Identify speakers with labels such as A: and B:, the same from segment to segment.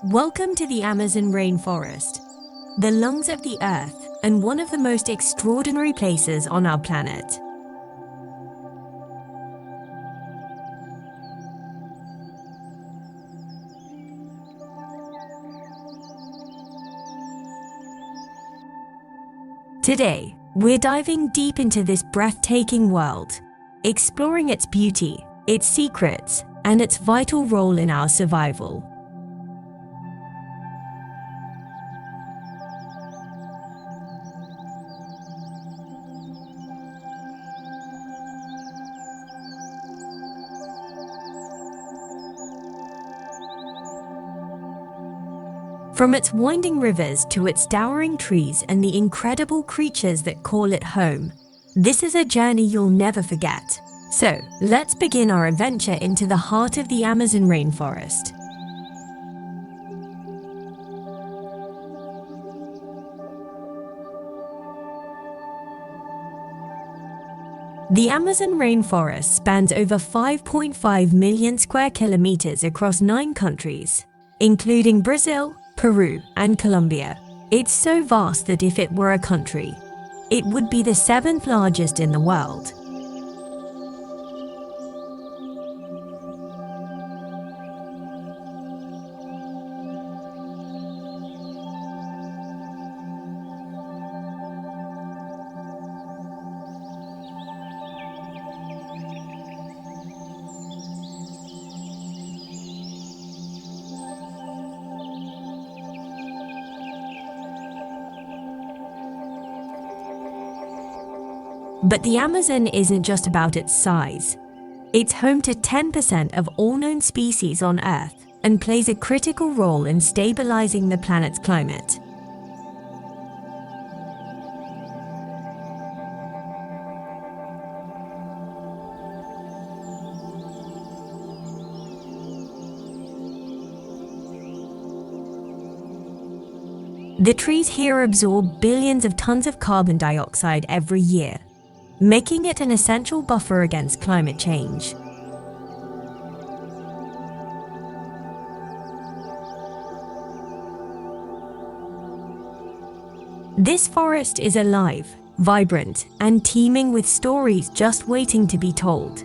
A: Welcome to the Amazon Rainforest, the lungs of the Earth and one of the most extraordinary places on our planet. Today, we're diving deep into this breathtaking world, exploring its beauty, its secrets, and its vital role in our survival. From its winding rivers to its towering trees and the incredible creatures that call it home, this is a journey you'll never forget. So, let's begin our adventure into the heart of the Amazon rainforest. The Amazon rainforest spans over 5.5 million square kilometers across 9 countries, including Brazil, Peru, and Colombia. It's so vast that if it were a country, it would be the 7th largest in the world. But the Amazon isn't just about its size. It's home to 10% of all known species on Earth and plays a critical role in stabilizing the planet's climate. The trees here absorb billions of tons of carbon dioxide every year, making it an essential buffer against climate change. This forest is alive, vibrant, and teeming with stories just waiting to be told.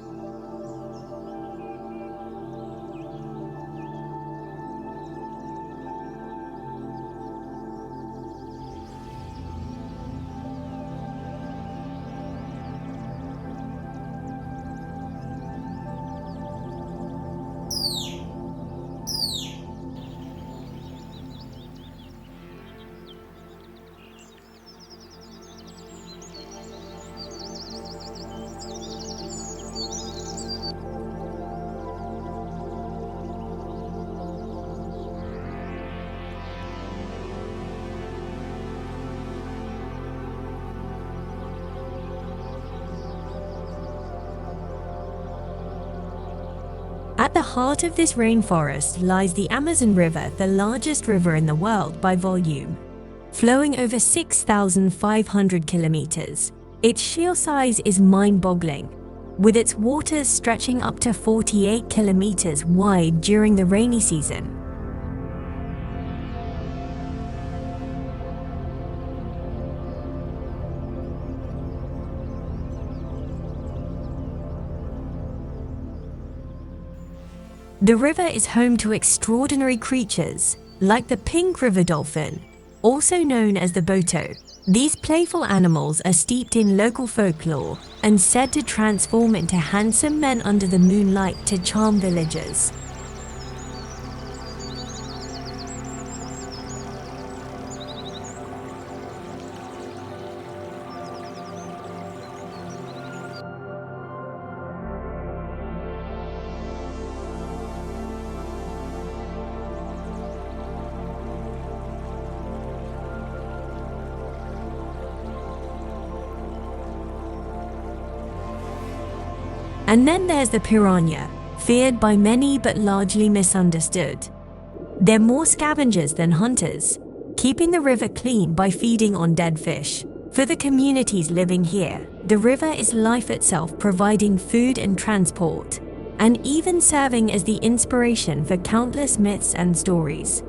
A: At the heart of this rainforest lies the Amazon River, the largest river in the world by volume. Flowing over 6,500 kilometers, its sheer size is mind-boggling, with its waters stretching up to 48 kilometers wide during the rainy season. The river is home to extraordinary creatures, like the pink river dolphin, also known as the boto. These playful animals are steeped in local folklore and said to transform into handsome men under the moonlight to charm villagers. And then there's the piranha, feared by many but largely misunderstood. They're more scavengers than hunters, keeping the river clean by feeding on dead fish. For the communities living here, the river is life itself, providing food and transport, and even serving as the inspiration for countless myths and stories.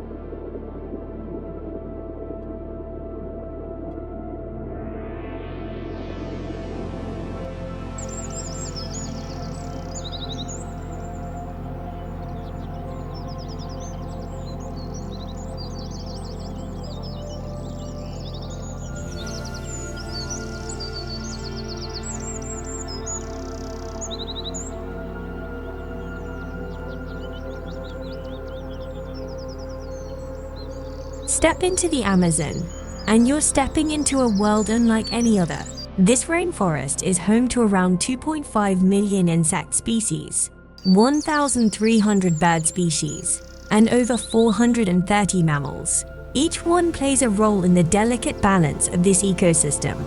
A: Step into the Amazon, and you're stepping into a world unlike any other. This rainforest is home to around 2.5 million insect species, 1,300 bird species, and over 430 mammals. Each one plays a role in the delicate balance of this ecosystem.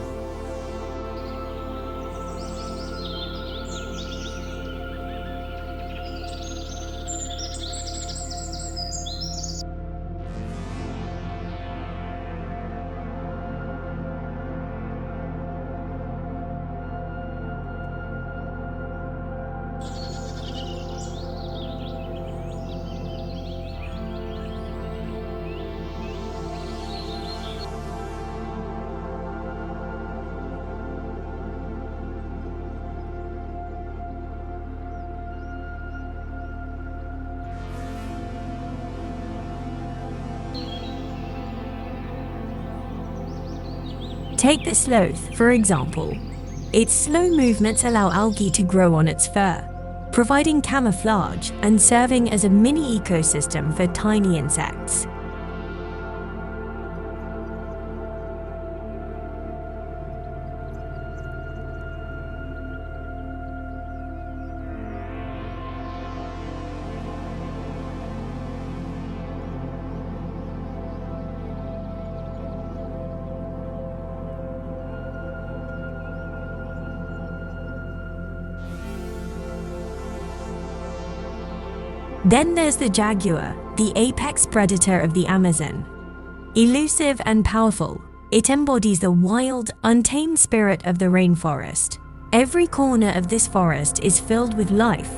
A: Take the sloth, for example. Its slow movements allow algae to grow on its fur, providing camouflage and serving as a mini ecosystem for tiny insects. Then there's the jaguar, the apex predator of the Amazon. Elusive and powerful, it embodies the wild, untamed spirit of the rainforest. Every corner of this forest is filled with life,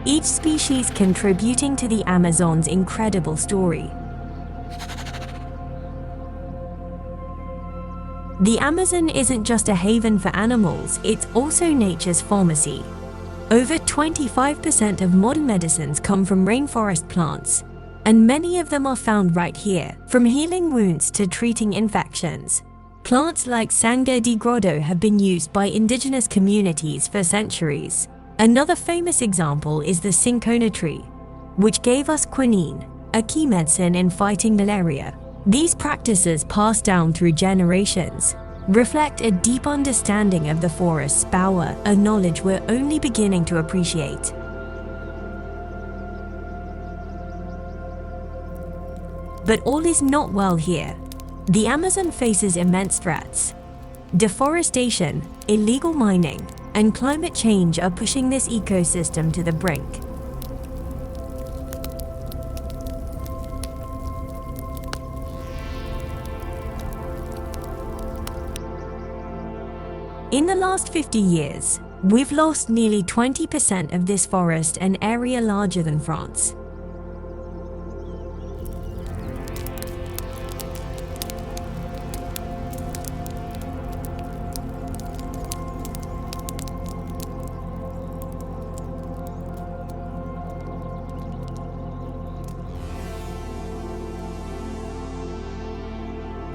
A: each species contributing to the Amazon's incredible story. The Amazon isn't just a haven for animals, it's also nature's pharmacy. Over 25% of modern medicines come from rainforest plants, and many of them are found right here, from healing wounds to treating infections. Plants like Sangre de Grotto have been used by indigenous communities for centuries. Another famous example is the cinchona tree, which gave us quinine, a key medicine in fighting malaria. These practices, passed down through generations, reflect a deep understanding of the forest's power, a knowledge we're only beginning to appreciate. But all is not well here. The Amazon faces immense threats. Deforestation, illegal mining, and climate change are pushing this ecosystem to the brink. In the last 50 years, we've lost nearly 20% of this forest, an area larger than France.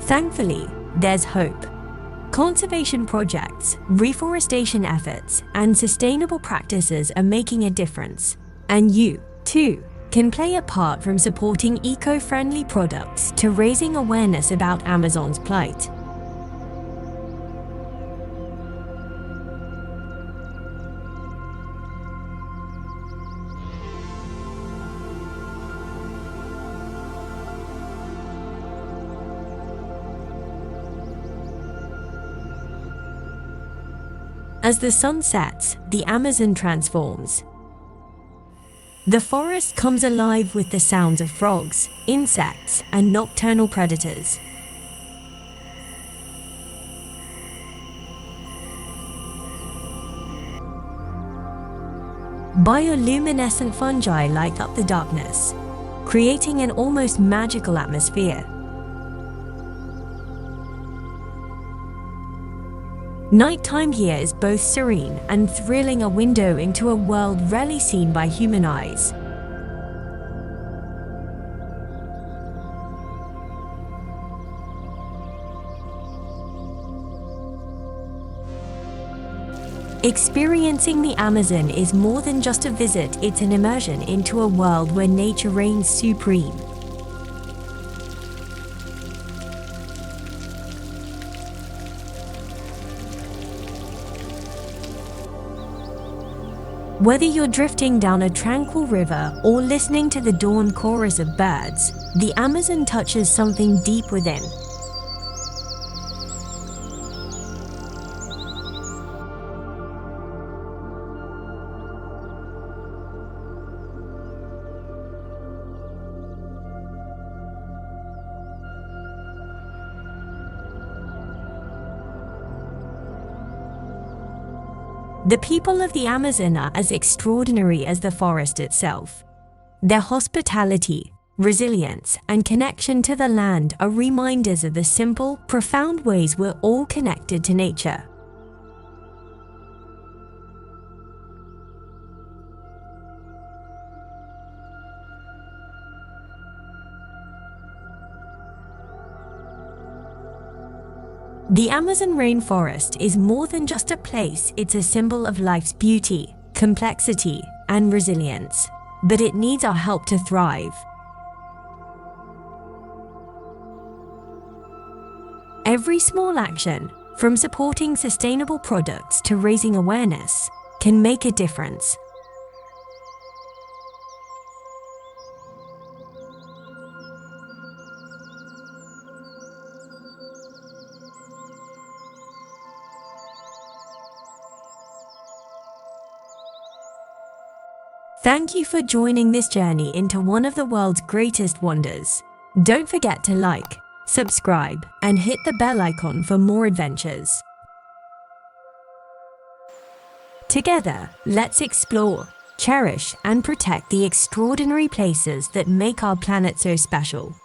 A: Thankfully, there's hope. Conservation projects, reforestation efforts, and sustainable practices are making a difference. And you, too, can play a part, from supporting eco-friendly products to raising awareness about Amazon's plight. As the sun sets, the Amazon transforms. The forest comes alive with the sounds of frogs, insects, and nocturnal predators. Bioluminescent fungi light up the darkness, creating an almost magical atmosphere. Nighttime here is both serene and thrilling, a window into a world rarely seen by human eyes. Experiencing the Amazon is more than just a visit, it's an immersion into a world where nature reigns supreme. Whether you're drifting down a tranquil river or listening to the dawn chorus of birds, the Amazon touches something deep within. The people of the Amazon are as extraordinary as the forest itself. Their hospitality, resilience, and connection to the land are reminders of the simple, profound ways we're all connected to nature. The Amazon rainforest is more than just a place, it's a symbol of life's beauty, complexity, and resilience. But it needs our help to thrive. Every small action, from supporting sustainable products to raising awareness, can make a difference. Thank you for joining this journey into one of the world's greatest wonders. Don't forget to like, subscribe, and hit the bell icon for more adventures. Together, let's explore, cherish, and protect the extraordinary places that make our planet so special.